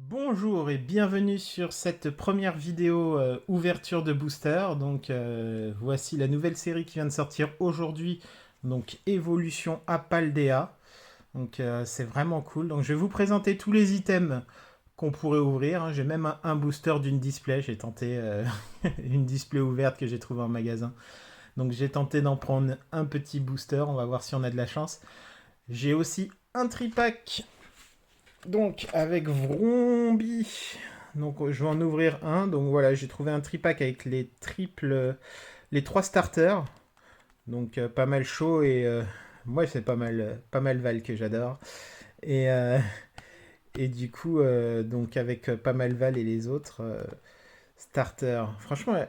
Bonjour et bienvenue sur cette première vidéo ouverture de booster. Donc voici la nouvelle série qui vient de sortir aujourd'hui, donc Évolution Apaldea. Donc c'est vraiment cool. Donc je vais vous présenter tous les items qu'on pourrait ouvrir, hein. J'ai même un booster d'une display. J'ai tenté une display ouverte que j'ai trouvée en magasin. Donc j'ai tenté d'en prendre un petit booster. On va voir si on a de la chance. J'ai aussi un tripack, donc avec Vrombi. Donc je vais en ouvrir un. Donc voilà, j'ai trouvé un tripack avec les trois starters. Donc pas mal chaud et moi c'est pas mal Val que j'adore. Et, euh, et du coup, donc avec pas mal Val et les autres starters. Franchement,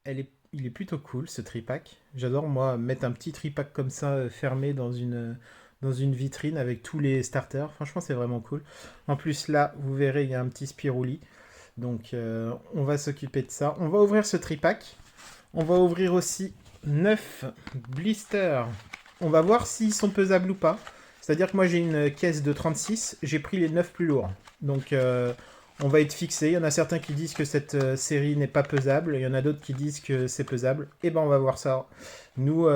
il est plutôt cool ce tripack. J'adore moi mettre un petit tripack comme ça fermé dans une vitrine avec tous les starters. Franchement, c'est vraiment cool. En plus, là, vous verrez, il y a un petit Spirouli. Donc, on va s'occuper de ça. On va ouvrir ce tripack. On va ouvrir aussi 9 blisters. On va voir s'ils sont pesables ou pas. C'est-à-dire que moi, j'ai une caisse de 36. J'ai pris les 9 plus lourds. Donc, on va être fixé. Il y en a certains qui disent que cette série n'est pas pesable. Il y en a d'autres qui disent que c'est pesable. Et ben, on va voir ça. Nous,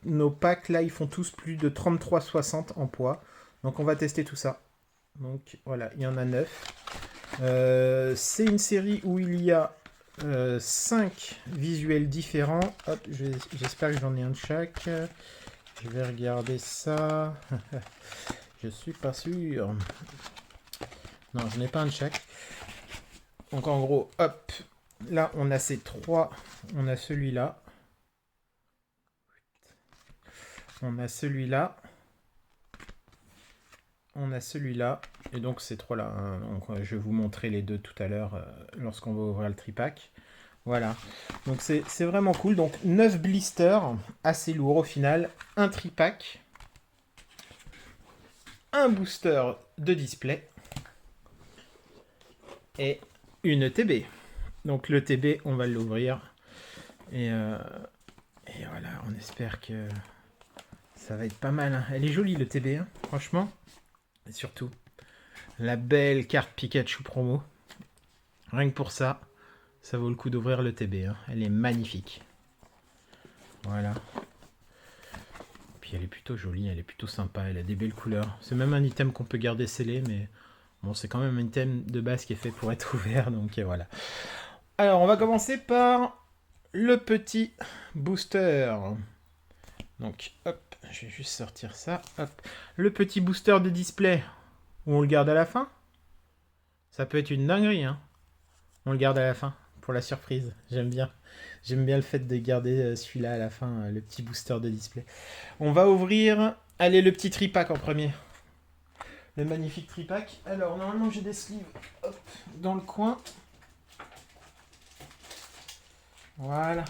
nos packs, là, ils font tous plus de 33,60 en poids. Donc, on va tester tout ça. Donc, voilà, il y en a 9. C'est une série où il y a 5 visuels différents. Hop, j'espère que j'en ai un de chaque. Je vais regarder ça. Je suis pas sûr. Non, je n'ai pas un de chaque. Donc en gros, hop, là on a ces trois. On a celui-là. On a celui-là. On a celui-là. Et donc ces trois-là, hein. Donc, je vais vous montrer les deux tout à l'heure lorsqu'on va ouvrir le tripack. Voilà. Donc c'est vraiment cool. Donc 9 blisters, assez lourd au final. Un tripack. Un booster de display. Et une TB. Donc le TB, on va l'ouvrir. Et voilà, on espère que ça va être pas mal, hein. Elle est jolie le TB, hein, franchement. Et surtout, la belle carte Pikachu promo. Rien que pour ça, ça vaut le coup d'ouvrir le TB, hein. Elle est magnifique. Voilà. Puis elle est plutôt jolie, elle est plutôt sympa, elle a des belles couleurs. C'est même un item qu'on peut garder scellé, mais bon, c'est quand même un item de base qui est fait pour être ouvert, donc voilà. Alors, on va commencer par le petit booster. Donc, hop, je vais juste sortir ça. Hop. Le petit booster de display, où on le garde à la fin. Ça peut être une dinguerie, hein. On le garde à la fin, pour la surprise. J'aime bien. J'aime bien le fait de garder celui-là à la fin, le petit booster de display. On va ouvrir, allez, le petit tripack en premier. Le magnifique tripack. Alors, normalement, j'ai des sleeves, hop, dans le coin. Voilà.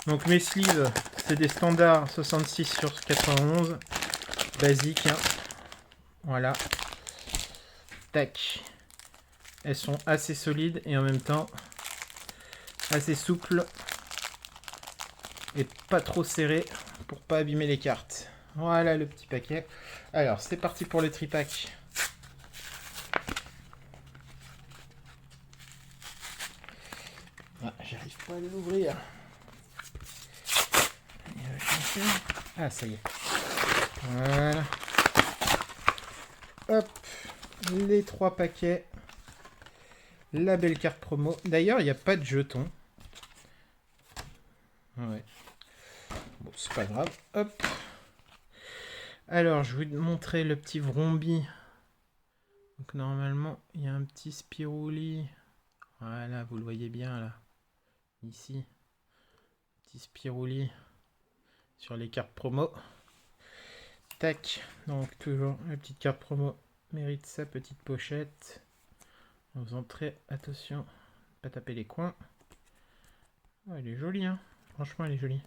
Donc mes sleeves, c'est des standards 66 sur 91. Basique, hein. Voilà. Tac. Elles sont assez solides et en même temps assez souples. Et pas trop serrées pour pas abîmer les cartes. Voilà le petit paquet. Alors c'est parti pour le tripack. Ah, j'arrive pas à l'ouvrir. Ah, ça y est. Voilà. Hop. Les trois paquets. La belle carte promo. D'ailleurs, il n'y a pas de jetons. Ouais. Bon, c'est pas grave. Hop. Alors, je vais vous montrer le petit Vrombi. Donc, normalement, il y a un petit Spirouli. Voilà, vous le voyez bien là. Ici. Petit Spirouli sur les cartes promo. Tac. Donc, toujours la petite carte promo mérite sa petite pochette. En faisant très attention, pas taper les coins. Oh, elle est jolie, hein. Franchement, elle est jolie.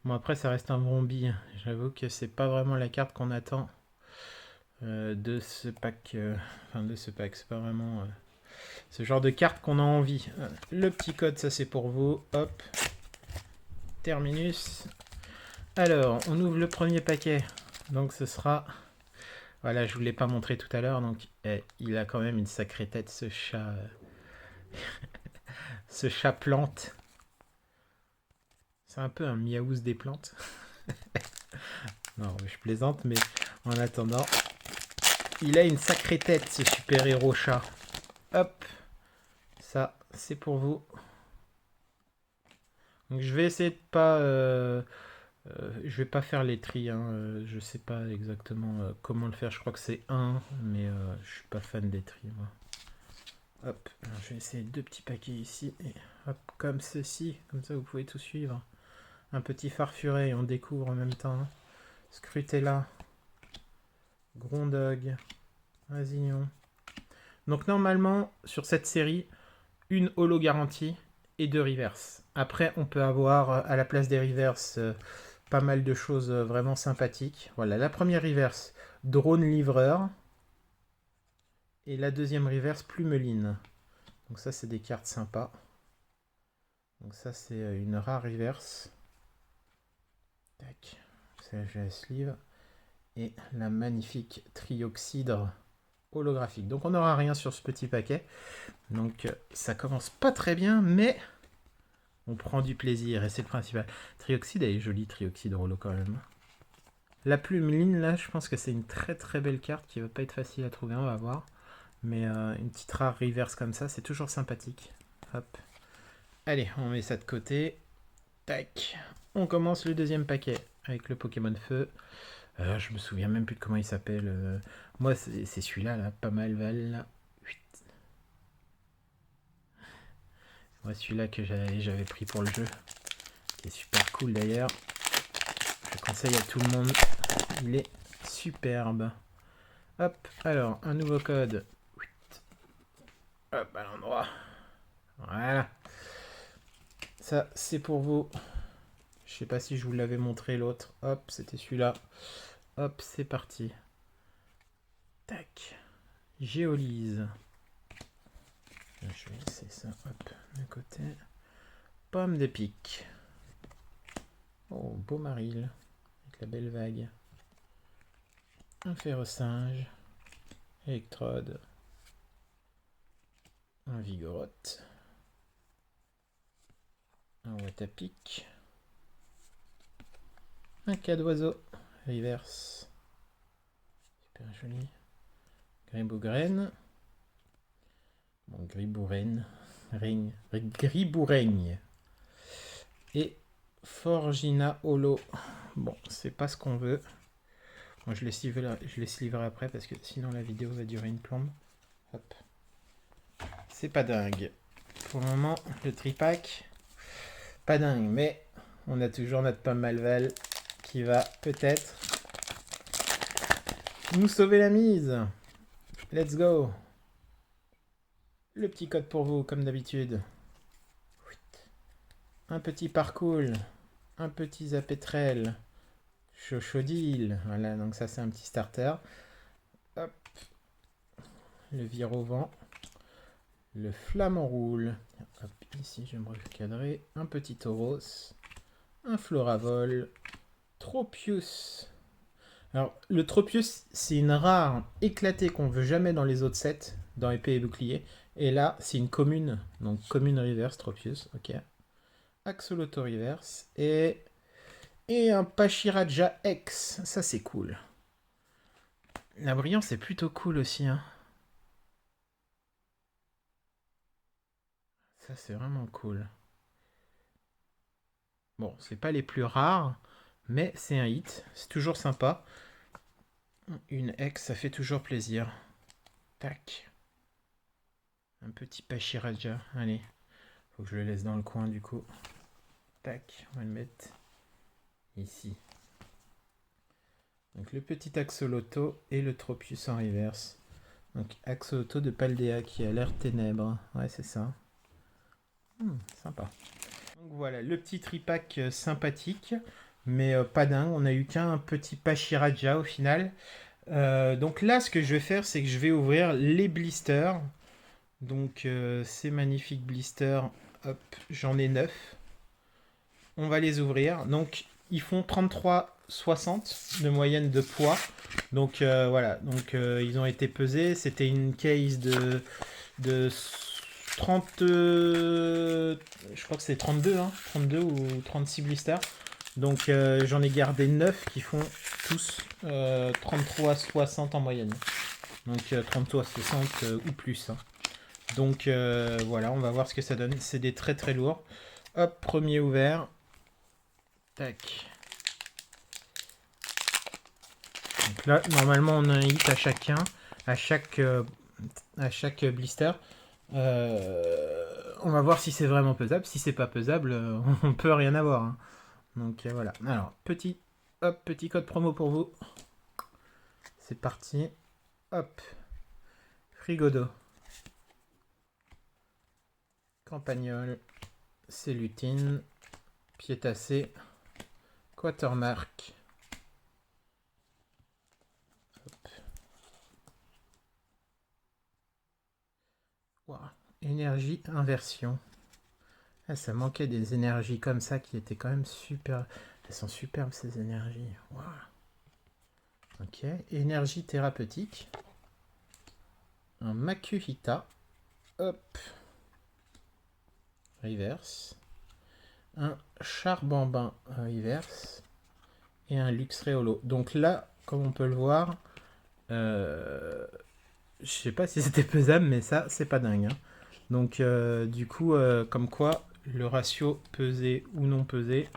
Bon, après, ça reste un Vrombi. J'avoue que c'est pas vraiment la carte qu'on attend de ce pack. Enfin, de ce pack. C'est pas vraiment ce genre de carte qu'on a envie. Le petit code, ça c'est pour vous. Hop. Terminus. Alors, on ouvre le premier paquet. Donc, ce sera Voilà, je vous l'ai pas montré tout à l'heure, donc il a quand même une sacrée tête, ce chat. Ce chat plante. C'est un peu un miaouz des plantes. Non, je plaisante, mais en attendant, il a une sacrée tête, ce super-héros chat. Hop, ça, c'est pour vous. Donc je vais essayer de pas... je vais pas faire les tris, hein. Je sais pas exactement comment le faire. Je crois que c'est 1, mais je suis pas fan des tris, moi. Hop, alors je vais essayer 2 petits paquets ici, et hop, comme ceci, comme ça vous pouvez tout suivre. Un petit farfuret, on découvre en même temps. Scrutella, Grondog, Azignon. Donc normalement, sur cette série, une holo garantie et 2 reverse. Après, on peut avoir à la place des reverse pas mal de choses vraiment sympathiques. Voilà, la première reverse, drone livreur. Et la deuxième reverse, plumeline. Donc ça, c'est des cartes sympas. Donc ça, c'est une rare reverse. Tac. CHS sleeve. Et la magnifique trioxydre holographique. Donc on n'aura rien sur ce petit paquet. Donc ça commence pas très bien, mais on prend du plaisir et c'est le principal. Trioxyde, elle est jolie, trioxydre holo quand même. La plumeline, là, je pense que c'est une très très belle carte qui va pas être facile à trouver, on va voir. Mais une petite rare reverse comme ça, c'est toujours sympathique. Hop. Allez, on met ça de côté. Tac. On commence le deuxième paquet avec le Pokémon Feu. Je me souviens même plus de comment il s'appelle. Moi, c'est celui-là, là, pas mal Val. Moi, celui-là que j'avais pris pour le jeu. Qui est super cool d'ailleurs. Je conseille à tout le monde. Il est superbe. Hop, alors, un nouveau code. Hop, à l'endroit. Voilà. Ça, c'est pour vous. Je sais pas si je vous l'avais montré l'autre. Hop, c'était celui-là. Hop, c'est parti. Tac. Géolyse. Je vais laisser ça, hop, de côté. Pomme de pique. Oh, beau maril. Avec la belle vague. Un ferrosinge. Électrode. Un vigorotte. Un watapic. Un cas d'oiseau. Reverse. Super joli. Gribougraine. Bon, Griboureigne. Griboureigne. Et Forgina Holo. Bon, c'est pas ce qu'on veut. Moi, je les livrerai après parce que sinon la vidéo va durer une plombe. Hop. C'est pas dingue. Pour le moment, le tripack, pas dingue. Mais on a toujours notre pomme Malval qui va peut-être nous sauver la mise. Let's go. Le petit code pour vous, comme d'habitude. Un petit parcours. Un petit zapétrel. Chochodil. Voilà, donc ça c'est un petit starter. Hop. Le virovent. Le flamant roule. Hop, ici je vais me recadrer. Un petit tauros. Un floravol. Tropius. Alors, le Tropius, c'est une rare éclatée qu'on veut jamais dans les autres sets, dans épée et bouclier. Et là, c'est une commune. Donc, commune reverse, Tropius. Ok. Axolotl reverse. Et un Pachiraja X. Ça, c'est cool. La brillance est plutôt cool aussi. Hein. Ça, c'est vraiment cool. Bon, c'est pas les plus rares, mais c'est un hit. C'est toujours sympa. Une X, ça fait toujours plaisir. Tac. Un petit Pachiraja. Allez. Faut que je le laisse dans le coin du coup. Tac. On va le mettre ici. Donc le petit Axolotl et le Tropius en reverse. Donc Axolotl de Paldea qui a l'air ténèbres. Ouais, c'est ça. Sympa. Donc voilà, le petit tripack sympathique, mais pas dingue. On a eu qu'un petit Pachiraja au final. Donc là, ce que je vais faire, c'est que je vais ouvrir les blisters. Donc ces magnifiques blisters, hop, j'en ai 9. On va les ouvrir. Donc ils font 33 60 de moyenne de poids. Donc voilà, donc ils ont été pesés. C'était une case de 30, je crois que c'est 32, hein, 32 ou 36 blisters. Donc j'en ai gardé 9 qui font tous 33-60 en moyenne. Donc 33-60 ou plus. Hein. Donc voilà, on va voir ce que ça donne. C'est des très très lourds. Hop, premier ouvert. Tac. Donc là, normalement, on a un hit à chacun, à chaque blister. On va voir si c'est vraiment pesable. Si c'est pas pesable, on peut rien avoir. Hein. Donc voilà. Alors, petit code promo pour vous. C'est parti. Hop. Frigodo. Campagnol. Célutine. Piétacé. Quatermark. Wow. Énergie inversion. Ah, ça manquait des énergies comme ça qui étaient quand même super. Elles sont superbes ces énergies. Wow. Ok. Énergie thérapeutique. Un Makuhita. Hop. Reverse. Un Charbambin reverse. Et un Luxréolo. Donc là, comme on peut le voir, je sais pas si c'était pesable, mais ça, c'est pas dingue. Hein. Donc du coup, comme quoi, le ratio pesé ou non pesé,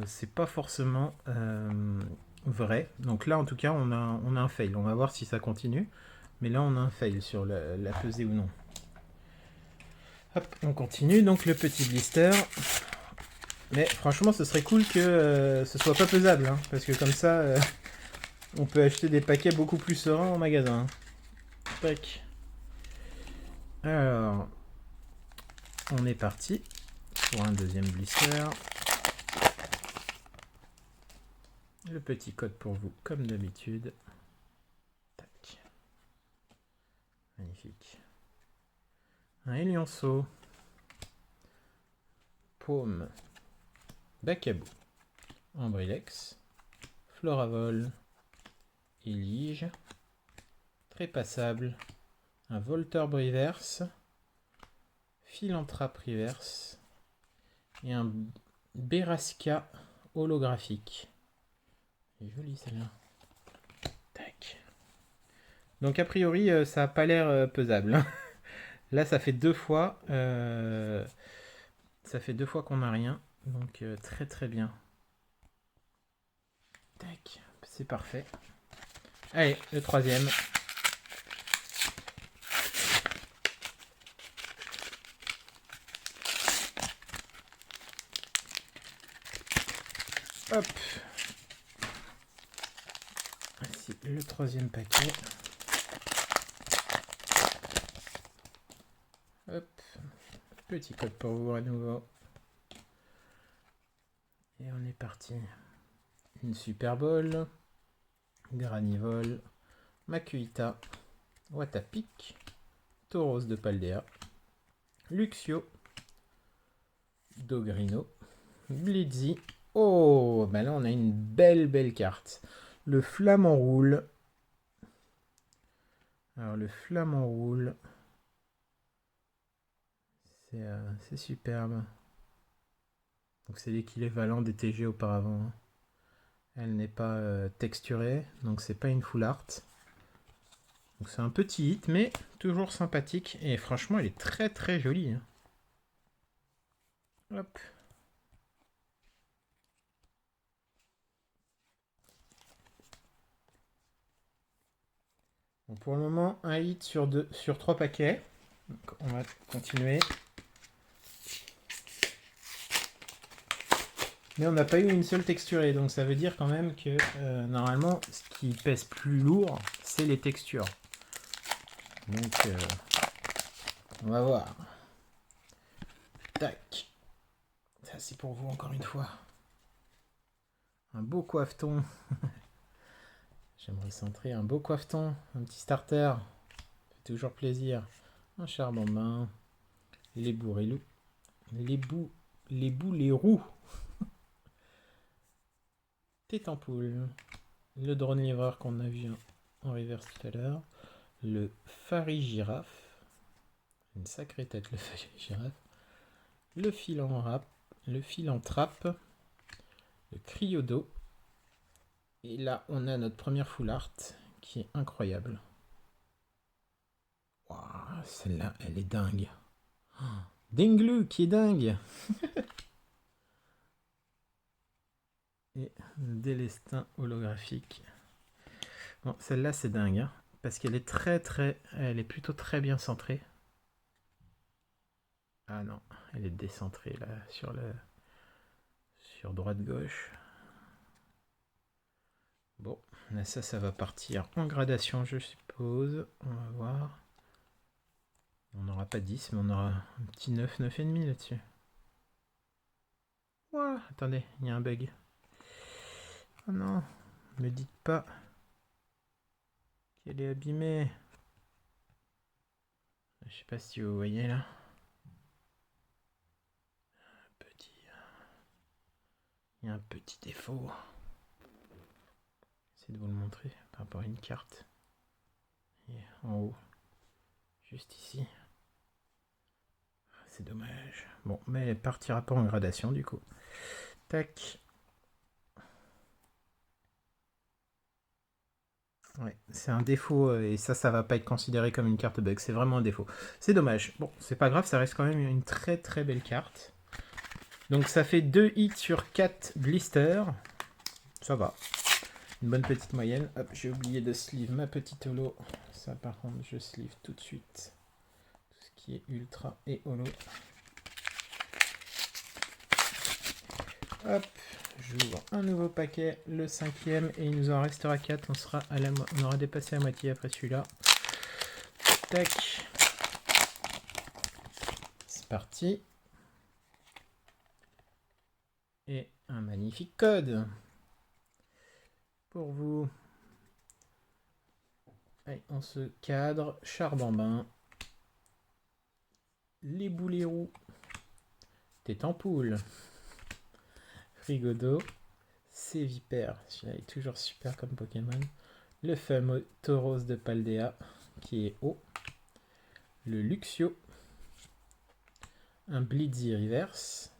c'est pas forcément vrai. Donc là, en tout cas, on a un fail. On va voir si ça continue. Mais là, on a un fail sur la pesée ou non. Hop, on continue. Donc le petit blister. Mais franchement, ce serait cool que ce soit pas pesable. Hein, parce que comme ça, on peut acheter des paquets beaucoup plus sereins en magasin. Tac. Alors, on est parti pour un deuxième blister. Le petit code pour vous, comme d'habitude. Tac. Magnifique. Un Elionceau. Paume. Bacabou. Ambrilex. Floravol. Élige. Trépassable. Un Volteur Briverse. Philanthrape Reverse. Et un Berasca holographique. C'est joli celle-là. Tac. Donc a priori, ça n'a pas l'air pesable. Là, ça fait 2 fois. Ça fait 2 fois qu'on n'a rien. Donc très très bien. Tac. C'est parfait. Allez, le troisième. Hop. Voici le troisième paquet. Hop. Petit code pour vous à nouveau. Et on est parti. Une Super Bowl. Granivol. Makuhita. Watapic. Tauros de Paldea. Luxio. Dogrino. Blitzy. Oh, bah là on a une belle carte. Le Flamant Roule. Alors le Flamant Roule. C'est superbe. Donc c'est l'équivalent des TG auparavant. Elle n'est pas texturée, donc c'est pas une full art. Donc c'est un petit hit, mais toujours sympathique. Et franchement, elle est très très jolie. Hein. Hop. Bon, pour le moment, un hit sur 3 paquets. Donc on va continuer. Mais on n'a pas eu une seule texturée, donc ça veut dire quand même que normalement, ce qui pèse plus lourd, c'est les textures. Donc, on va voir. Tac. Ça, c'est pour vous encore une fois. Un beau coiffeton. J'aimerais centrer un beau coiffeton, un petit starter. Ça fait toujours plaisir. Un charbon-main. Les bourrelous. Les roues. Tête en poule. Le drone livreur qu'on a vu en reverse tout à l'heure. Le Fari girafe. Une sacrée tête le Fari girafe. Le fil en rap. Le fil en trappe. Le criodo. Et là, on a notre première full art qui est incroyable. Waouh, celle-là, elle est dingue. Oh, Dinglu qui est dingue. Et Délestin holographique. Bon, celle-là, c'est dingue. Hein, parce qu'elle est elle est plutôt très bien centrée. Ah non, elle est décentrée là, sur droite-gauche. Bon, là, ça va partir en gradation, je suppose. On va voir. On n'aura pas 10, mais on aura un petit 9, 9,5 là-dessus. Ouah, attendez, il y a un bug. Oh non, me dites pas qu'elle est abîmée. Je sais pas si vous voyez là. Il y a un petit défaut. J'essaie de vous le montrer par rapport à une carte. Et en haut, juste ici. C'est dommage. Bon, mais elle partira pas en gradation du coup. Tac. Ouais, c'est un défaut et ça va pas être considéré comme une carte bug. C'est vraiment un défaut. C'est dommage. Bon, c'est pas grave, ça reste quand même une très très belle carte. Donc ça fait 2 hits sur 4 blisters. Ça va. Une bonne petite moyenne. Hop, j'ai oublié de sleeve ma petite holo. Ça par contre, je sleeve tout de suite. Tout ce qui est ultra et holo. Hop, j'ouvre un nouveau paquet, le 5e, et il nous en restera 4. On aura dépassé la moitié après celui-là. Tac. C'est parti. Et un magnifique code pour vous. Allez, on se cadre. Charbambin. Les boulets roux. Tête en poule. Frigodo. C'est Vipère. Celui-là est toujours super comme Pokémon. Le fameux Tauros de Paldea qui est haut. Le Luxio. Un Blitzy reverse.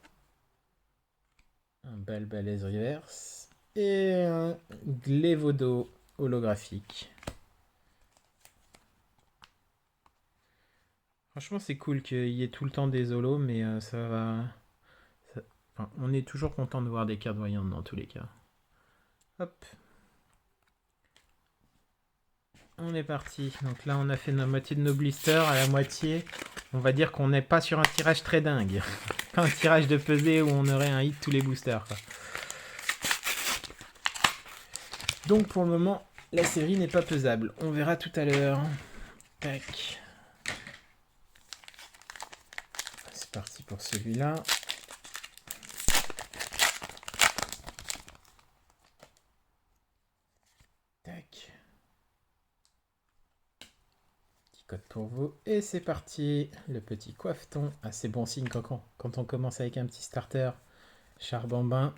Un Balbalaise reverse. Et un Glevodo holographique. Franchement, c'est cool qu'il y ait tout le temps des holos, mais ça va. Enfin, on est toujours content de voir des cartes voyantes dans tous les cas. Hop. On est parti. Donc là, on a fait la moitié de nos blisters. À la moitié, on va dire qu'on n'est pas sur un tirage très dingue. Pas un tirage de pesée où on aurait un hit tous les boosters, quoi. Donc pour le moment, la série n'est pas pesable. On verra tout à l'heure. Tac. C'est parti pour celui-là. Tac. Petit code pour vous. Et c'est parti. Le petit coiffeton. Ah, c'est bon signe quand on commence avec un petit starter. Charbambin.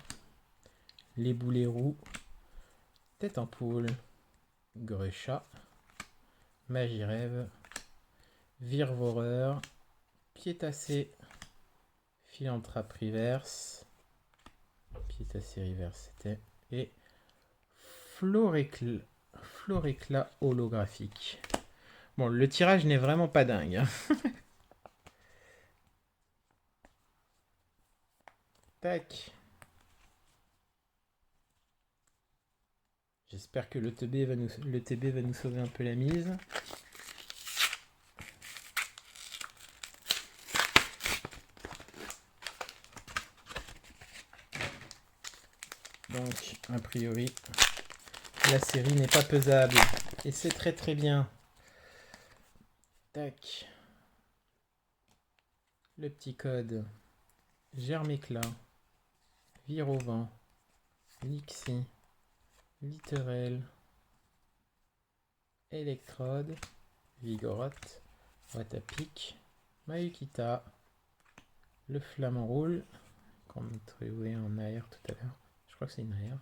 Les boulets roux. Tête en poule. Gruchat. Magirève. Virevoreur. Piétassé. Philanthrape reverse. Piétassé reverse c'était. Et Floréclat holographique. Bon, le tirage n'est vraiment pas dingue. Hein. Tac. J'espère que le TB va nous sauver un peu la mise. Donc, a priori, la série n'est pas pesable. Et c'est très très bien. Tac. Le petit code. Germéclat. Virovent. Lixie. Litterel. Electrode. Vigoroth. Watapic. Mayukita. Le flamant roule. Qu'on a trouvé en air tout à l'heure. Je crois que c'est une air.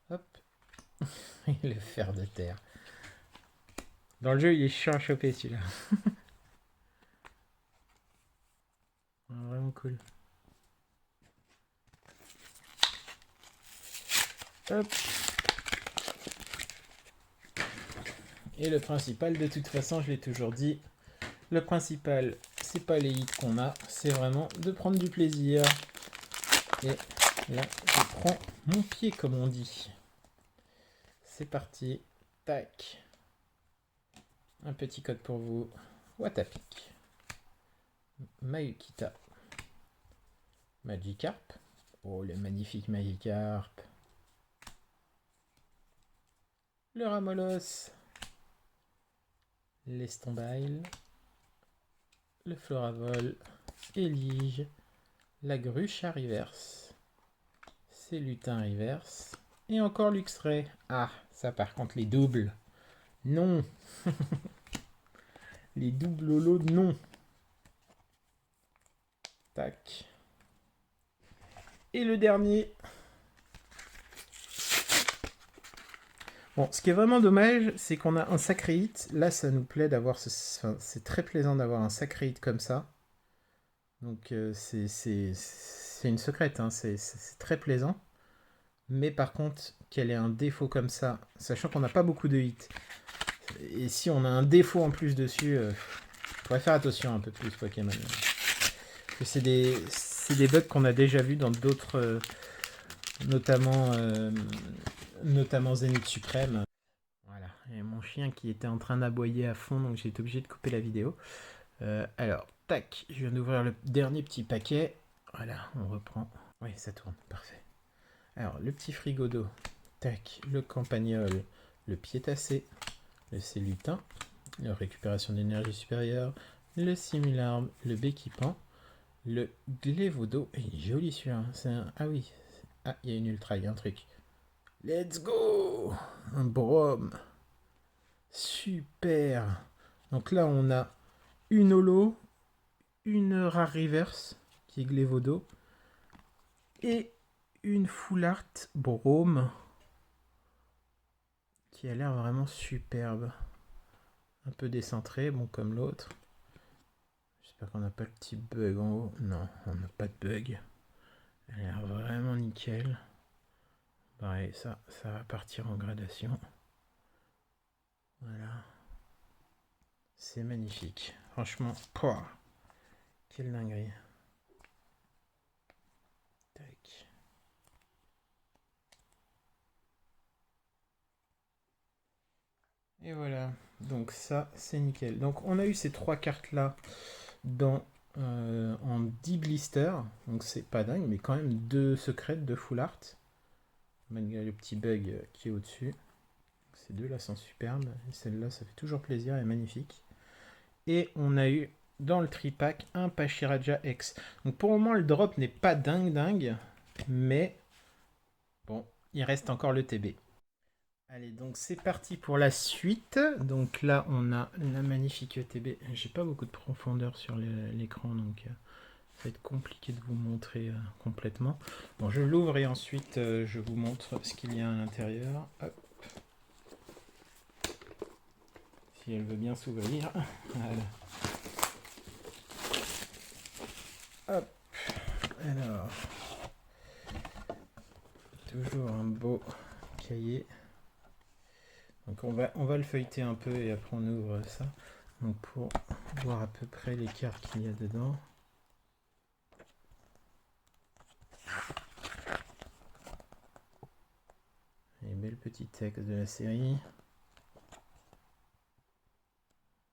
Hop. Et le fer de terre. Dans le jeu, il est chiant à choper celui-là. Vraiment cool. Hop. Et le principal, de toute façon, je l'ai toujours dit, le principal, c'est pas les hits qu'on a, c'est vraiment de prendre du plaisir. Et là, je prends mon pied, comme on dit. C'est parti. Tac. Un petit code pour vous. Watapic. Mayukita. Magikarp. Oh, le magnifique Magikarp. Le Ramolos. L'Estombail. Le Floravol. Elige. La Gruche à reverse. C'est Lutin reverse. Et encore Luxray. Ah, ça par contre, les doubles. Non. Les doubles lots, non. Tac. Et le dernier. Bon, ce qui est vraiment dommage, c'est qu'on a un sacré hit. Là, ça nous plaît d'avoir Enfin, c'est très plaisant d'avoir un sacré hit comme ça. Donc, c'est une secrète, hein. C'est très plaisant. Mais par contre, qu'elle ait un défaut comme ça, sachant qu'on n'a pas beaucoup de hits, et si on a un défaut en plus dessus, faudrait faire attention un peu plus, Pokémon. Parce que c'est des bugs qu'on a déjà vus dans d'autres, notamment Zénith Suprême. Voilà, et mon chien qui était en train d'aboyer à fond, donc j'ai été obligé de couper la vidéo. Alors, tac, je viens d'ouvrir le dernier petit paquet. Voilà, on reprend. Oui, ça tourne, parfait. Alors, le petit frigo d'eau. Tac, le campagnol, le piétassé, le célutin, la récupération d'énergie supérieure, le simularme, le béquipant, le glévodo. Il est joli celui-là. Ah oui. Ah, il y a une ultra, il y a un truc. Let's go! Un brome. Super. Donc là, on a une holo, une rare reverse, qui est Glévodo, et une full art brome, qui a l'air vraiment superbe. Un peu décentré, bon comme l'autre. J'espère qu'on n'a pas le petit bug en haut. Non, on n'a pas de bug. Elle a l'air vraiment nickel. Pareil, ça va partir en gradation. Voilà. C'est magnifique. Franchement, pouah, quelle dinguerie. Tac. Et voilà. Donc ça, c'est nickel. Donc on a eu ces trois cartes-là en 10 blisters. Donc c'est pas dingue, mais quand même 2 secrètes, 2 full art. Malgré le petit bug qui est au-dessus. Ces deux-là sont superbes. Et celle-là, ça fait toujours plaisir, elle est magnifique. Et on a eu dans le tripack un Pachiraja X. Donc pour le moment, le drop n'est pas dingue. Mais bon, il reste encore le TB. Allez, donc c'est parti pour la suite. Donc là, on a la magnifique TB. J'ai pas beaucoup de profondeur sur l'écran, donc ça va être compliqué de vous montrer complètement. Bon, je l'ouvre et ensuite je vous montre ce qu'il y a à l'intérieur. Hop. Si elle veut bien s'ouvrir. Voilà. Hop. Alors. Toujours un beau cahier. Donc on va le feuilleter un peu et après on ouvre ça. Donc pour voir à peu près les cartes qu'il y a dedans. Les belles petites textes de la série.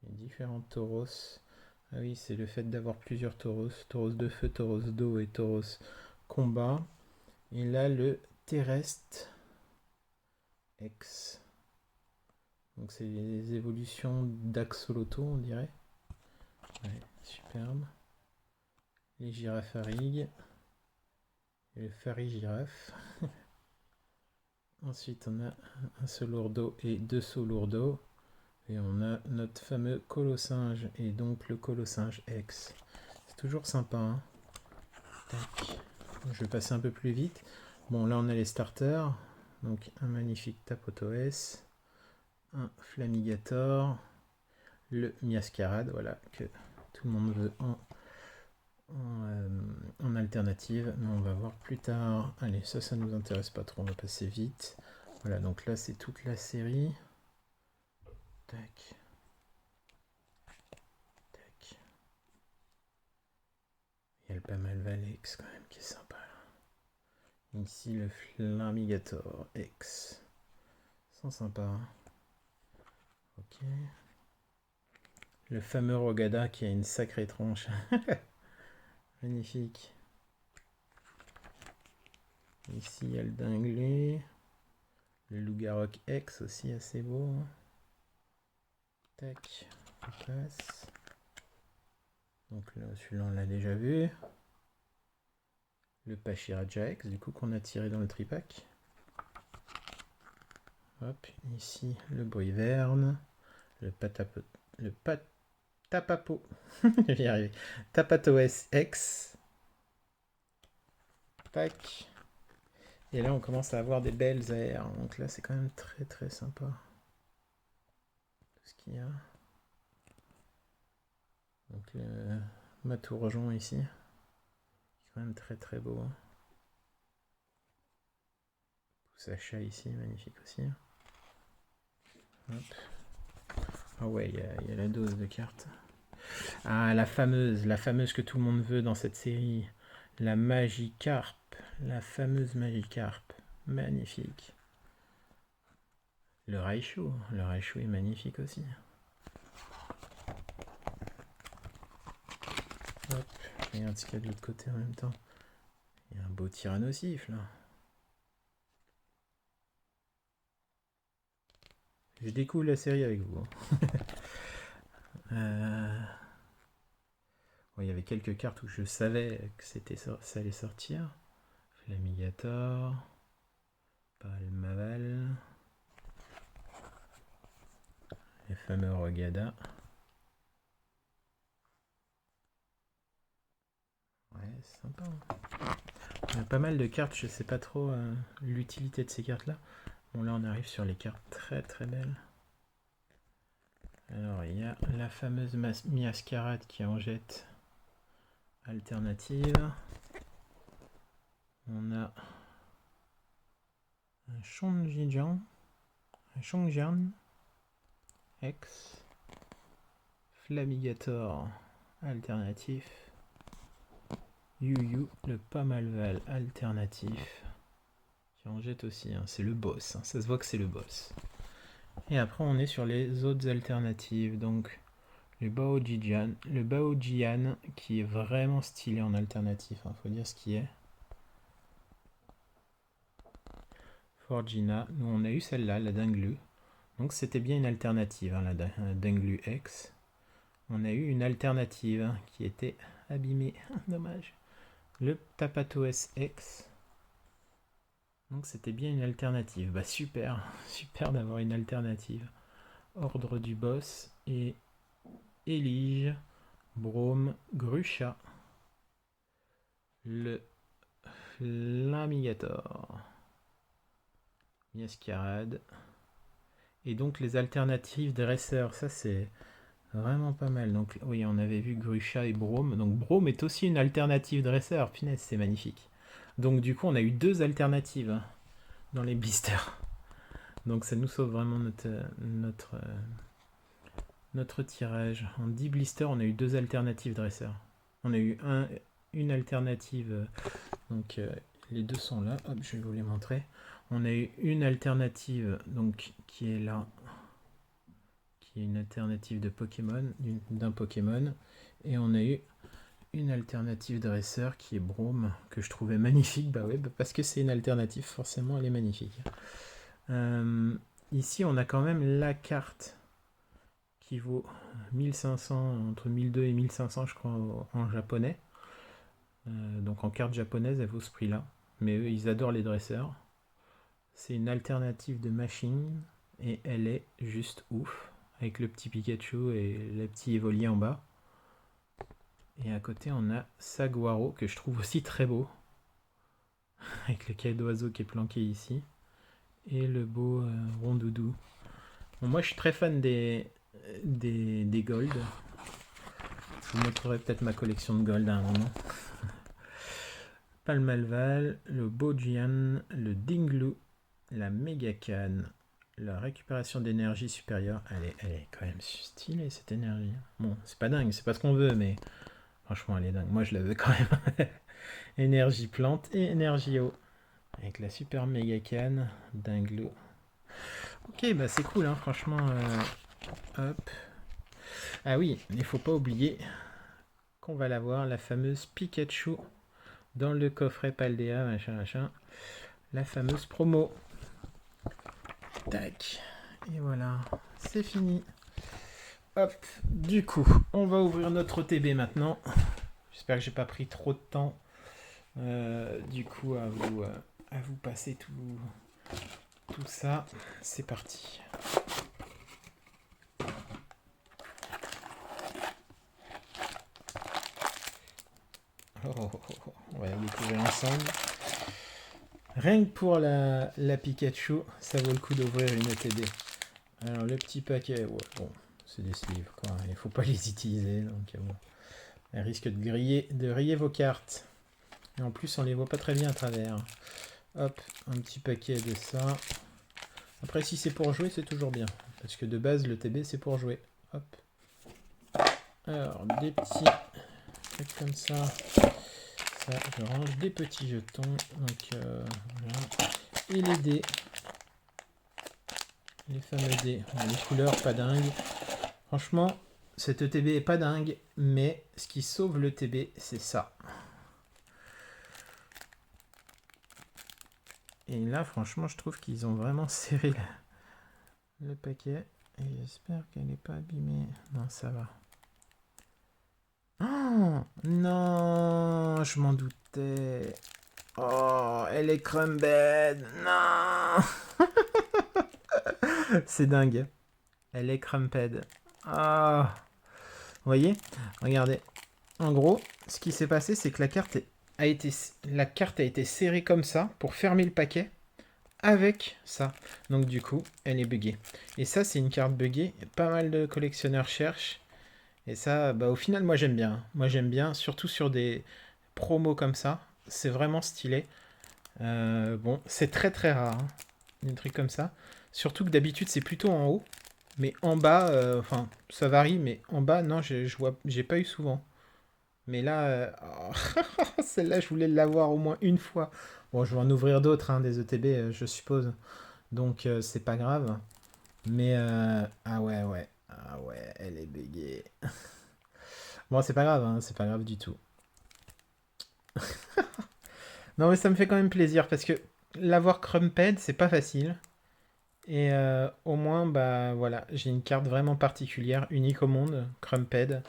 Les différents tauros. Ah oui, c'est le fait d'avoir plusieurs tauros. Tauros de feu, tauros d'eau et tauros combat. Et là le terrestre X. Donc c'est les évolutions d'Axoloto, on dirait. Ouais, superbe. Les girafes arigue. Et le farigiraffe. Ensuite, on a un Solourdo et 2 Solourdo. Et on a notre fameux Colossinge et donc le Colossinge X. C'est toujours sympa, hein. Tac. Je vais passer un peu plus vite. Bon, là, on a les starters. Donc un magnifique Tapotoes, un Flamigator, le Miascarade, voilà, que tout le monde veut en alternative, mais on va voir plus tard. Allez, ça nous intéresse pas trop, on va passer vite. Voilà, donc là c'est toute la série. Tac. Tac. Il y a le Pamalval X quand même qui est sympa. Ici le Flamigator X. Sont sympas. Ok. Le fameux Rogada qui a une sacrée tronche. Magnifique. Ici il y a le Dinglé. Le Lougarok X aussi assez beau. Tac. On passe. Donc là, celui-là on l'a déjà vu. Le Pachiraja X du coup qu'on a tiré dans le tripack. Hop, ici le Bruyverne. Le Tapapo. Je vais y arriver. Tapatoes X. Tac. Et là, on commence à avoir des belles aires. Donc là, c'est quand même très très sympa. Tout ce qu'il y a. Donc le Matourojon ici. C'est quand même très très beau. Sacha ici, magnifique aussi. Hop. Ah ouais, il y a la dose de cartes. Ah, la fameuse que tout le monde veut dans cette série. La Magikarp. La fameuse Magikarp. Magnifique. Le Raichu est magnifique aussi. Hop, regarde ce qu'il y a de l'autre côté en même temps. Il y a un beau Tyrannosif là. Je découvre la série avec vous. Bon, il y avait quelques cartes où je savais que ça allait sortir. Flamigator. Palmaval. Les fameux Rogada. Ouais, c'est sympa. Il y a pas mal de cartes, je sais pas trop l'utilité de ces cartes là. Bon là on arrive sur les cartes très très belles. Alors il y a la fameuse Miascarade qui en jette alternative. On a un Shonjian, X, Flamigator alternatif, Yu le Pamalval alternatif, qui en jette aussi, hein. C'est le boss, hein. Ça se voit que c'est le boss. Et après on est sur les autres alternatives, donc le Baojian qui est vraiment stylé en alternatif, hein, faut dire ce qui est. Forgina, nous on a eu celle-là, la Dinglu. Donc c'était bien une alternative, hein, la Dinglu X. On a eu une alternative hein, qui était abîmée, dommage. Le Tapatoes X. Donc c'était bien une alternative. Bah super, super d'avoir une alternative. Ordre du boss et Elige, Brome, Grucha. Le Flamigator. Miascarade. Et donc les alternatives dresseurs, ça c'est vraiment pas mal. Donc oui, on avait vu Grucha et Brome. Donc Brome est aussi une alternative dresseur. Punaise, c'est magnifique. Donc du coup, on a eu deux alternatives dans les blisters. Donc ça nous sauve vraiment notre tirage. En 10 blisters, on a eu deux alternatives dresseurs. On a eu une alternative. Donc les deux sont là. Hop, je vais vous les montrer. On a eu une alternative donc qui est là, qui est une alternative de Pokémon, d'un Pokémon, et on a eu une alternative dresseur qui est Brome, que je trouvais magnifique. Bah ouais, parce que c'est une alternative, forcément elle est magnifique. Ici on a quand même la carte qui vaut 1500, entre 1200 et 1500 je crois en japonais. Donc en carte japonaise elle vaut ce prix là, mais eux ils adorent les dresseurs. C'est une alternative de machine et elle est juste ouf, avec le petit Pikachu et le petit Evoli en bas. Et à côté on a Saguaro que je trouve aussi très beau, avec le quai d'oiseau qui est planqué ici. Et le beau rondoudou. Bon, moi, je suis très fan des gold. Je vous montrerai peut-être ma collection de gold à un moment. Palmalval, le Bojian, le Dinglu, la Megacan, la récupération d'énergie supérieure. Elle est quand même stylée cette énergie. Bon, c'est pas dingue, c'est pas ce qu'on veut, mais franchement, elle est dingue. Moi, je la veux quand même. Énergie plante et énergie eau. Avec la super Megacan, Dinglu. Ok, bah c'est cool, hein, franchement. Hop. Ah oui, il faut pas oublier qu'on va l'avoir, la fameuse Pikachu dans le coffret Paldea, machin. La fameuse promo. Tac. Et voilà, c'est fini. Hop, du coup, on va ouvrir notre OTB maintenant. J'espère que j'ai pas pris trop de temps. Du coup, à vous passer tout ça. C'est parti. On va la découvrir ensemble. Rien que pour la Pikachu, ça vaut le coup d'ouvrir une OTB. Alors le petit paquet, ouais, bon, c'est des sleeves, quoi. Il faut pas les utiliser, donc bon. Elle risque de rayer vos cartes. Et en plus, on les voit pas très bien à travers. Hop, un petit paquet de ça. Après, si c'est pour jouer, c'est toujours bien. Parce que de base, le TB, c'est pour jouer. Hop. Alors, des petits trucs comme ça. Ça, je range des petits jetons. Donc, voilà. Et les dés. Les fameux dés. Bon, les couleurs, pas dingue. Franchement, cette ETB est pas dingue. Mais ce qui sauve le TB, c'est ça. Et là, franchement, je trouve qu'ils ont vraiment serré le paquet. Et j'espère qu'elle n'est pas abîmée. Non, ça va. Oh non, je m'en doutais. Oh, elle est crumbed. Non. C'est dingue. Elle est crumped. Ah. Vous voyez? Regardez. En gros, ce qui s'est passé, c'est que la carte a été serrée comme ça pour fermer le paquet avec ça. Donc du coup, elle est buggée. Et ça, c'est une carte buggée. Pas mal de collectionneurs cherchent. Et ça, bah, au final, moi j'aime bien. Moi j'aime bien, surtout sur des promos comme ça. C'est vraiment stylé. Bon, c'est très très rare, hein, des trucs comme ça. Surtout que d'habitude c'est plutôt en haut. Mais en bas, enfin, ça varie, mais en bas, non, j'ai pas eu souvent. Mais là, celle-là, je voulais l'avoir au moins une fois. Bon, je vais en ouvrir d'autres, hein, des ETB, je suppose. Donc, c'est pas grave. Mais, ah ouais. Ah ouais, elle est bégée. Bon, c'est pas grave, hein, c'est pas grave du tout. Non, mais ça me fait quand même plaisir parce que l'avoir Crumped, c'est pas facile. Et au moins, bah voilà, j'ai une carte vraiment particulière, unique au monde, Crumped.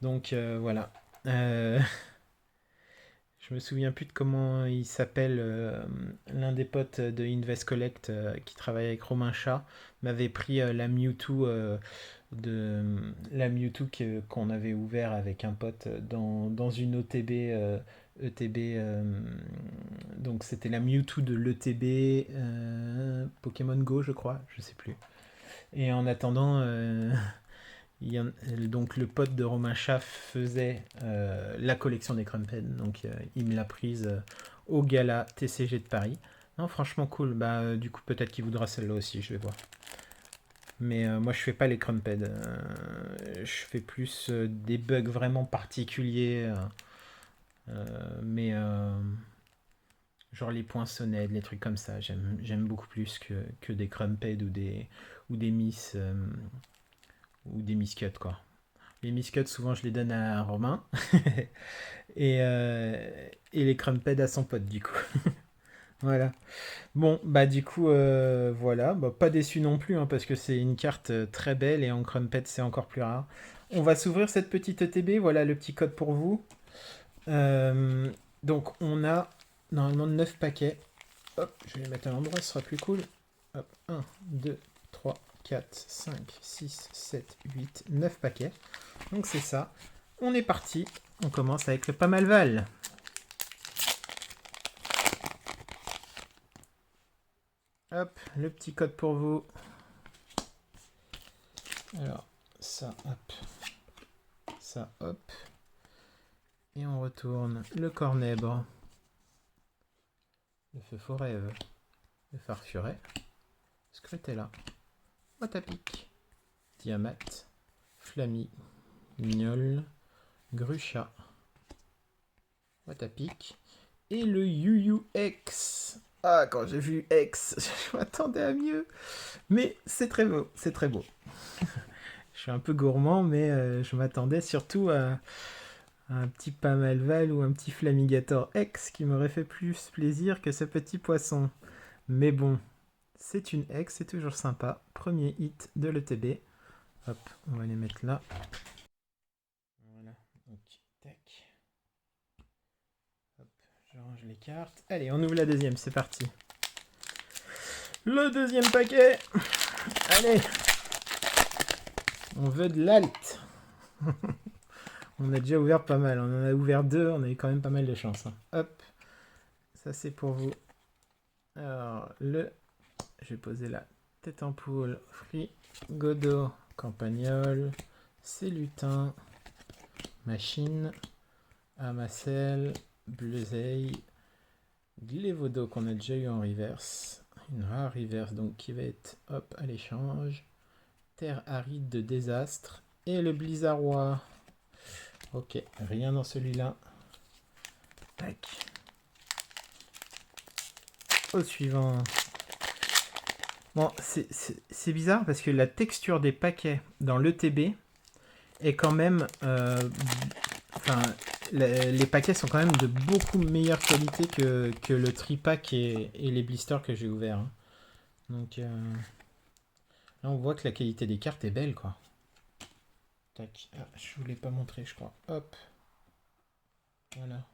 Donc voilà. Euh, je me souviens plus de comment il s'appelle. L'un des potes de Invest Collect qui travaille avec Romain Chat m'avait pris la Mewtwo la Mewtwo qu'on avait ouvert avec un pote dans une OTB ETB donc c'était la Mewtwo de l'ETB Pokémon Go je crois, je sais plus. Et en attendant donc le pote de Romain Schaff faisait la collection des Crumped, donc il me l'a prise au gala TCG de Paris. Non, franchement cool. Bah du coup peut-être qu'il voudra celle-là aussi, je vais voir. Mais moi je fais pas les Crumped. Je fais plus des bugs vraiment particuliers. Mais genre les poinçonnettes, les trucs comme ça, j'aime beaucoup plus que des Crumped ou des Miss ou des Miss Cut quoi. Les Miss Cut souvent je les donne à Romain et les Crumped à son pote du coup. Voilà. Bon, bah du coup, voilà. Bah, pas déçu non plus, hein, parce que c'est une carte très belle et en Crumpet, c'est encore plus rare. On va s'ouvrir cette petite ETB. Voilà le petit code pour vous. Euh, donc, on a normalement 9 paquets. Hop, je vais les mettre à l'endroit, ce sera plus cool. Hop, 1, 2, 3, 4, 5, 6, 7, 8, 9 paquets. Donc, c'est ça. On est parti. On commence avec le Pamalval. Hop, le petit code pour vous. Alors, ça, hop. Ça, hop. Et on retourne le cornèbre. Le feu forêt, le farfuret. Scrutella. Boîte à pic. Diamat. Flammy. Mignol. Grucha. Boîte à pic. Et le UUX. Ah, quand j'ai vu X, je m'attendais à mieux. Mais c'est très beau, c'est très beau. Je suis un peu gourmand, mais je m'attendais surtout à un petit Pamalval ou un petit Flamigator X qui m'aurait fait plus plaisir que ce petit poisson. Mais bon, c'est une X, c'est toujours sympa. Premier hit de l'ETB. Hop, on va les mettre là. Voilà, donc tac. Hop, je range les cartes. Allez, on ouvre la deuxième, c'est parti. Le deuxième paquet. Allez. On veut de l'alt. On a déjà ouvert pas mal. On en a ouvert 2. On a eu quand même pas mal de chance. Hop. Ça, c'est pour vous. Alors, je vais poser la tête en poule. Free, Godot, Campagnol, Célutin, Machine, Amacel, Bleuzeil, Glévodo qu'on a déjà eu en reverse. Une rare reverse donc qui va être hop à l'échange. Terre aride de désastre. Et le Blizzardois. Ok, rien dans celui-là. Tac. Au suivant. Bon, c'est bizarre parce que la texture des paquets dans l'ETB est quand même... Enfin, les paquets sont quand même de beaucoup meilleure qualité que le tripack et les blisters que j'ai ouverts. Hein. Donc là, on voit que la qualité des cartes est belle, quoi. Tac. Ah, je vous l'ai pas montré, je crois. Hop. Voilà.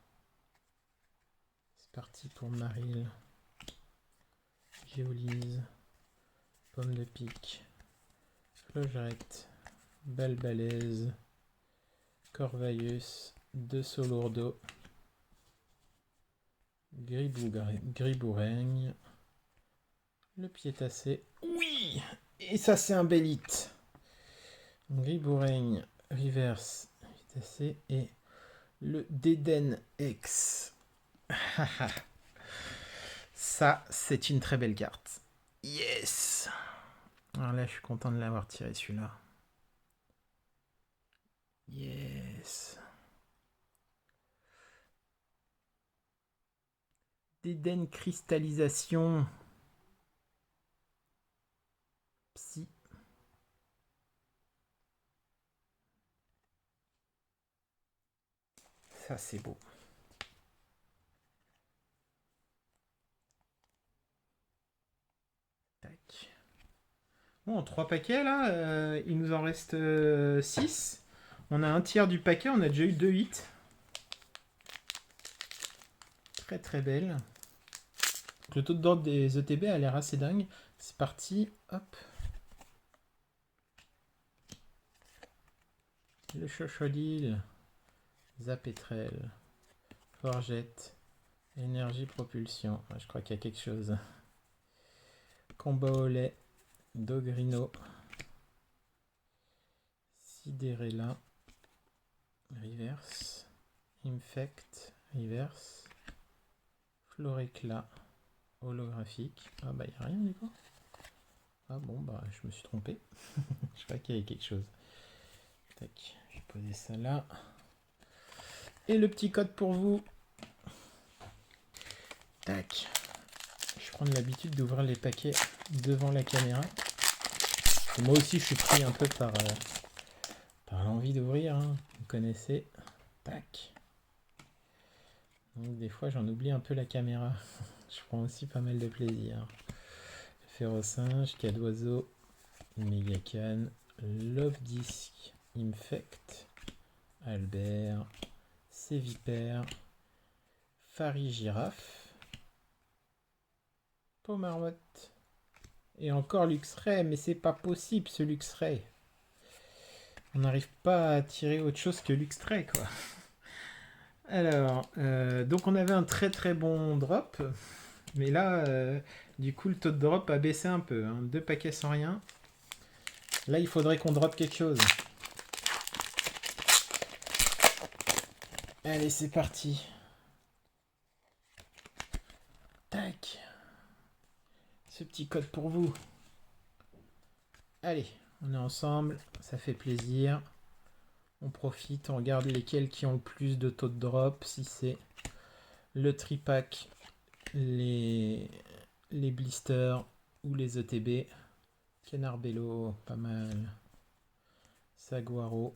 C'est parti pour Maril. Géolise. Pomme de pique. Flogerette. Balbalaise. Corvaeus. De Solourdo. Griboureigne. Le piétassé. Oui! Et ça, c'est un bel hit. Griboureigne, reverse, piétassé et le Déden X. Ça, c'est une très belle carte. Yes! Alors là, je suis content de l'avoir tiré celui-là. Yes! Déden cristallisation. Psy. Ça, c'est beau. Tac. Bon, 3 paquets là, il nous en reste 6. On a un tiers du paquet, on a déjà eu 2 hits. Très très belle. Le taux d'ordre des ETB a l'air assez dingue. C'est parti, hop. Le Chochodil, Zapetrel, Forgette, Énergie Propulsion. Je crois qu'il y a quelque chose. Combat au lait, Dogrino, Sidérella, Reverse, Infect, Reverse, Floréclat, holographique. Ah bah il n'y a rien du coup. Ah bon bah je me suis trompé. Je crois qu'il y avait quelque chose. Tac, je vais poser ça là. Et le petit code pour vous. Tac. Je prends l'habitude d'ouvrir les paquets devant la caméra. Et moi aussi je suis pris un peu par l'envie d'ouvrir. Hein. Vous connaissez. Tac. Donc des fois j'en oublie un peu la caméra. Je prends aussi pas mal de plaisir. Ferrosinge, Cas d'oiseau, Mégacan, Love-Disc, Infect, Albert, Sévipère, Farigiraffe, Pomarmotte, et encore Luxray, mais c'est pas possible ce Luxray. On n'arrive pas à tirer autre chose que Luxray, quoi. Alors, donc on avait un très très bon drop, mais là, Du coup, le taux de drop a baissé un peu. Hein. 2 paquets sans rien. Là, il faudrait qu'on drop quelque chose. Allez, c'est parti. Tac. Ce petit code pour vous. Allez, on est ensemble. Ça fait plaisir. On profite, on regarde lesquels qui ont le plus de taux de drop. Si c'est le tripack, les blisters ou les ETB. Canarbello, pas mal. Saguaro.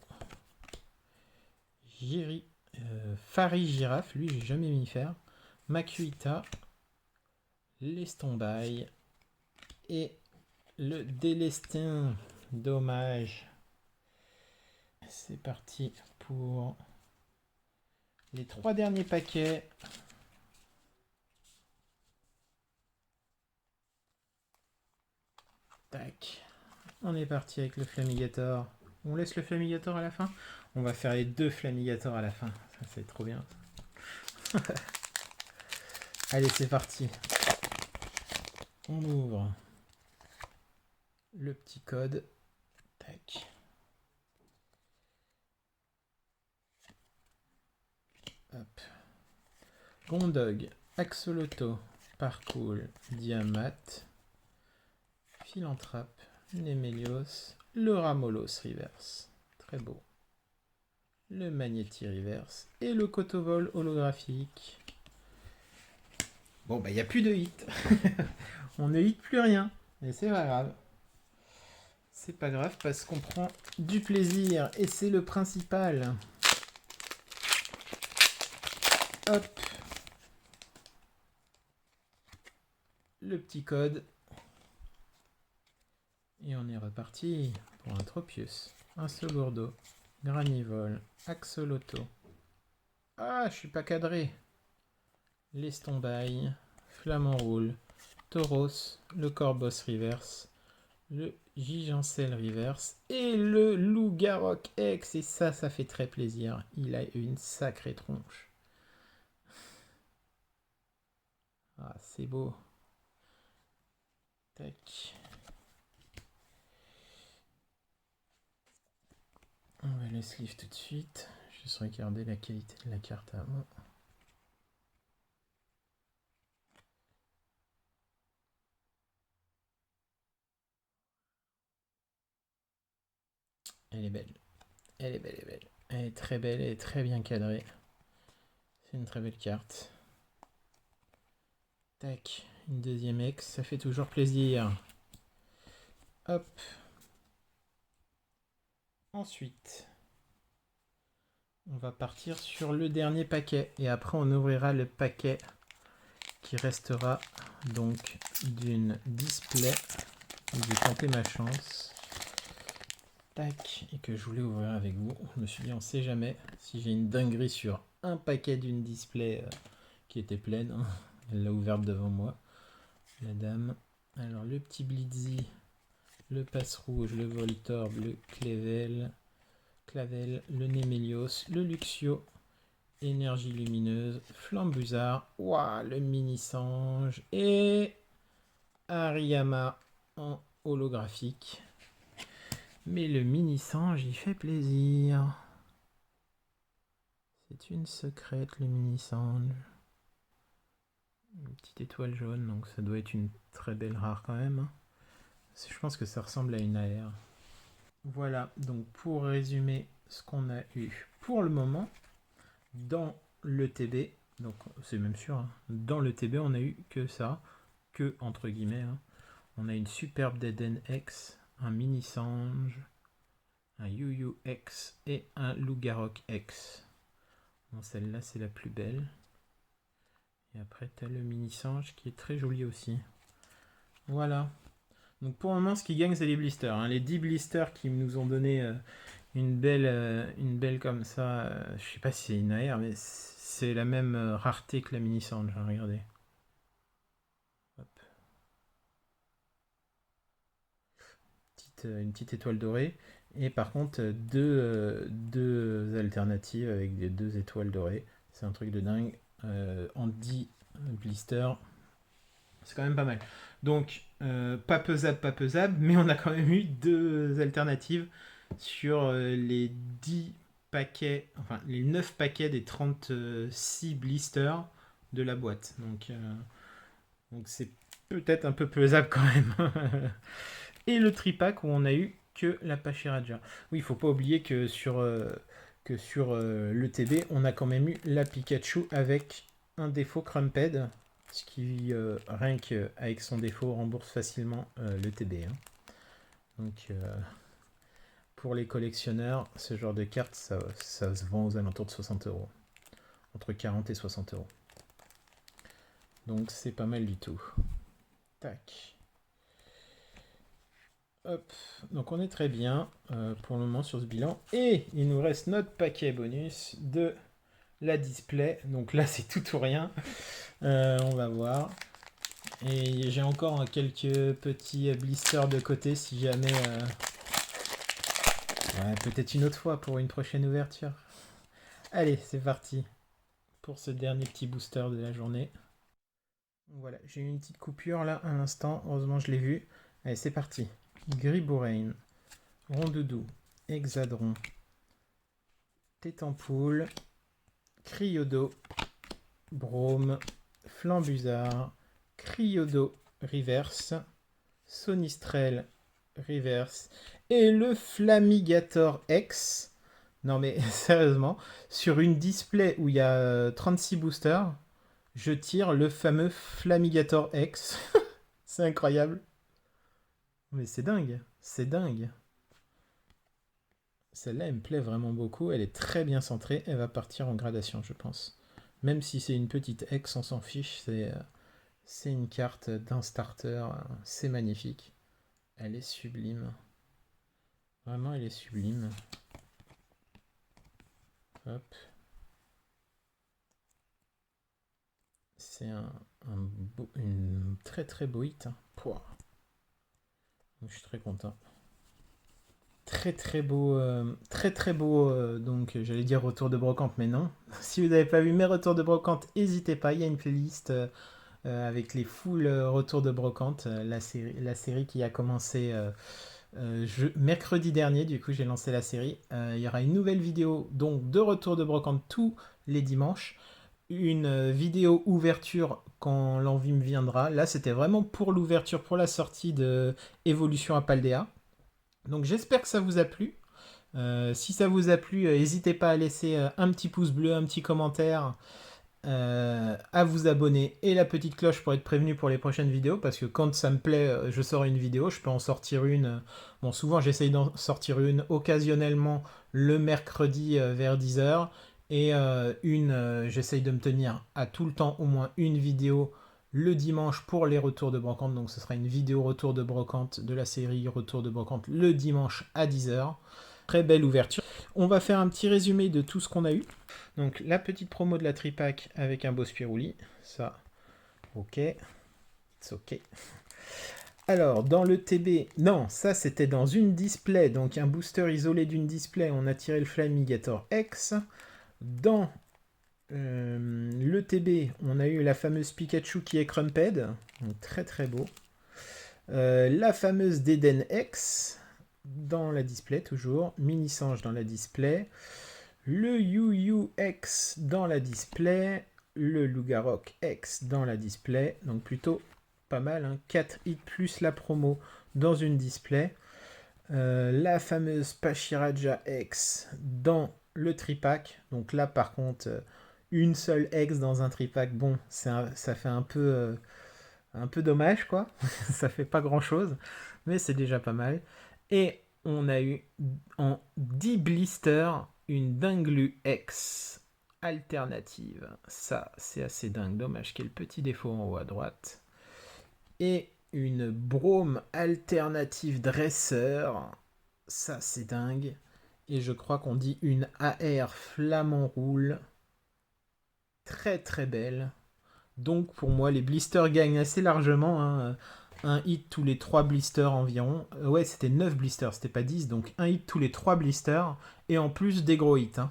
Fari Girafe, lui j'ai jamais mis faire. Makuita. Lestombaille. Et le Délestin. Dommage. C'est parti pour les 3 derniers paquets. Tac. On est parti avec le Flamigator. On laisse le Flamigator à la fin. On va faire les 2 Flamigators à la fin. Ça c'est trop bien. Allez, c'est parti. On ouvre le petit code. Tac. Hop. Gondog, Axolotl, Parcours, Diamat, Philanthrape, Nemelios, le Ramolos Reverse. Très beau. Le Magnéti Reverse et le Cotovol holographique. Bon, bah, il n'y a plus de hit. On ne hit plus rien. Et c'est pas grave. C'est pas grave parce qu'on prend du plaisir et c'est le principal. Hop. Le petit code. Et on est reparti pour un Tropius, un Sogurdo, Granivol, Axolotl. Ah, je suis pas cadré. Lestombaille, Flamant Roule, Tauros, le Corbos Reverse, le Gigancel Reverse et le Loup-Garok X. Et ça fait très plaisir. Il a une sacrée tronche. Ah, c'est beau. Tac. On va le sleeve tout de suite. Juste regarder la qualité de la carte avant. Elle est belle. Elle est belle, elle est belle. Elle est très belle, elle est très bien cadrée. C'est une très belle carte. Tac, une deuxième X, ça fait toujours plaisir. Hop. Ensuite, on va partir sur le dernier paquet. Et après, on ouvrira le paquet qui restera donc d'une display. J'ai tenté ma chance. Tac, et que je voulais ouvrir avec vous. Je me suis dit, on sait jamais si j'ai une dinguerie sur un paquet d'une display qui était pleine. Hein. Elle l'a ouverte devant moi, la dame. Alors, le petit Blitzy, le Passe-Rouge, le Voltorb, le Clavel, le Nemelios, le Luxio, Énergie Lumineuse, Flambuzard, ouah, le Mini-Sange et Hariyama en holographique. Mais le Mini-Sange, il fait plaisir. C'est une secrète, le Mini-Sange. Une petite étoile jaune, donc ça doit être une très belle rare quand même. Hein. Je pense que ça ressemble à une AR. Voilà, donc pour résumer ce qu'on a eu pour le moment, dans le TB, donc c'est même sûr, hein, dans le TB on a eu que ça, que entre guillemets, hein. On a une superbe Deden X, un Mini Sange, un Yu Yu X et un Loup-Garok X. Bon, celle-là c'est la plus belle. Et après tu as le Mini Sange qui est très joli aussi. Voilà. Donc pour le moment, ce qui gagne, c'est les blisters. Hein. Les 10 blisters qui nous ont donné une belle comme ça. Je sais pas si c'est une AR, mais c'est la même rareté que la mini Sange. Hein, regardez. Hop. Une petite étoile dorée. Et par contre, deux alternatives avec des 2 étoiles dorées. C'est un truc de dingue. En 10 blisters, C'est quand même pas mal. Donc, pas pesable, mais on a quand même eu 2 alternatives sur les 10 paquets, enfin les 9 paquets des 36 blisters de la boîte. Donc c'est peut-être un peu pesable quand même. Et le tripack où on a eu que la Pachiraja. Oui, il faut pas oublier que sur le TB, on a quand même eu la Pikachu avec un défaut Crumped, ce qui, rien qu'avec son défaut, rembourse facilement le TB. Hein. Donc, pour les collectionneurs, ce genre de carte, ça se vend aux alentours de 60 €. Entre 40 et 60 €. Donc, c'est pas mal du tout. Tac. Hop, donc on est très bien pour le moment sur ce bilan. Et il nous reste notre paquet bonus de la display. Donc là, c'est tout ou rien. On va voir. Et j'ai encore quelques petits blisters de côté si jamais... Ouais, peut-être une autre fois pour une prochaine ouverture. Allez, c'est parti pour ce dernier petit booster de la journée. Voilà, j'ai eu une petite coupure là à l'instant. Heureusement, je l'ai vu. Allez, c'est parti. Gribourain, Rondoudou, Hexadron, Tétampoule, Cryodo, Brome, Flambuzard, Cryodo Reverse, Sonistrel Reverse et le Flamigator X. Non mais sérieusement, sur une display où il y a 36 boosters, je tire le fameux Flamigator X. C'est incroyable. Mais c'est dingue, c'est dingue. Celle-là, elle me plaît vraiment beaucoup. Elle est très bien centrée. Elle va partir en gradation, je pense. Même si c'est une petite ex, on s'en fiche. C'est une carte d'un starter. C'est magnifique. Elle est sublime. Vraiment, elle est sublime. Hop. C'est une très très beau hit. Hein. Donc, je suis très content. Très très beau, donc j'allais dire retour de brocante, mais non. Si vous n'avez pas vu mes retours de brocante, n'hésitez pas, il y a une playlist avec les full retours de brocante, la série qui a commencé mercredi dernier, du coup j'ai lancé la série. Il y aura une nouvelle vidéo donc de retour de brocante tous les dimanches, une vidéo ouverture quand l'envie me viendra. Là c'était vraiment pour l'ouverture, pour la sortie de Evolution à Paldea. Donc j'espère que ça vous a plu. Si ça vous a plu, n'hésitez pas à laisser un petit pouce bleu, un petit commentaire, à vous abonner et la petite cloche pour être prévenu pour les prochaines vidéos, parce que quand ça me plaît, je sors une vidéo, je peux en sortir une. Bon, souvent j'essaye d'en sortir une occasionnellement le mercredi vers 10h, et j'essaye de me tenir à tout le temps au moins une vidéo le dimanche pour les retours de brocante. Donc ce sera une vidéo retour de brocante de la série Retour de brocante le dimanche à 10h. Très belle ouverture. On va faire un petit résumé de tout ce qu'on a eu. Donc la petite promo de la tripack avec un beau Spirouli. Ça, ok. C'est ok. Alors, dans le TB, non, ça c'était dans une display, donc un booster isolé d'une display, on a tiré le Flamigator X. Dans le TB, on a eu la fameuse Pikachu qui est Crumped, donc très très beau. La fameuse Deden X dans la display, toujours. Mini-Sange dans la display. Le Yu X dans la display. Le Lugarok X dans la display. Donc plutôt pas mal. Hein. 4 hits plus la promo dans une display. La fameuse Pachiraja X dans le tripack. Donc là par contre, une seule X dans un tripack, bon, ça fait un peu dommage quoi. Ça fait pas grand chose. Mais c'est déjà pas mal. Et on a eu en 10 blisters une Dinglu X alternative. Ça, c'est assez dingue. Dommage qu'il y ait le petit défaut en haut à droite. Et une Brome alternative dresseur. Ça, c'est dingue. Et je crois qu'on dit une AR Flamand Roule. Très très belle. Donc pour moi, les blisters gagnent assez largement. Hein. Un hit tous les 3 blisters environ. Ouais, c'était 9 blisters, c'était pas 10. Donc un hit tous les 3 blisters. Et en plus des gros hits. Hein.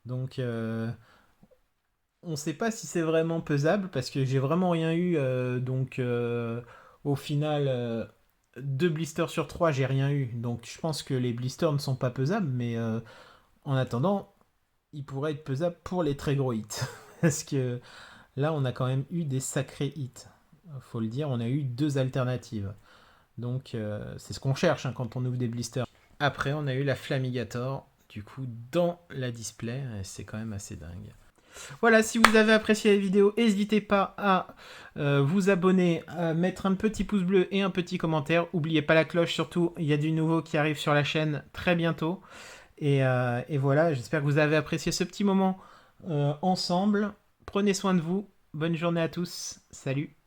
Donc on sait pas si c'est vraiment pesable parce que j'ai vraiment rien eu. Au final, 2 blisters sur 3, j'ai rien eu. Donc je pense que les blisters ne sont pas pesables, mais en attendant, ils pourraient être pesables pour les très gros hits. Parce que là, on a quand même eu des sacrés hits. Faut le dire, on a eu 2 alternatives. Donc c'est ce qu'on cherche hein, quand on ouvre des blisters. Après, on a eu la Flamigator, du coup, dans la display. C'est quand même assez dingue. Voilà, si vous avez apprécié la vidéo, n'hésitez pas à vous abonner, à mettre un petit pouce bleu et un petit commentaire. N'oubliez pas la cloche, surtout, il y a du nouveau qui arrive sur la chaîne très bientôt. Et voilà, j'espère que vous avez apprécié ce petit moment ensemble. Prenez soin de vous. Bonne journée à tous. Salut.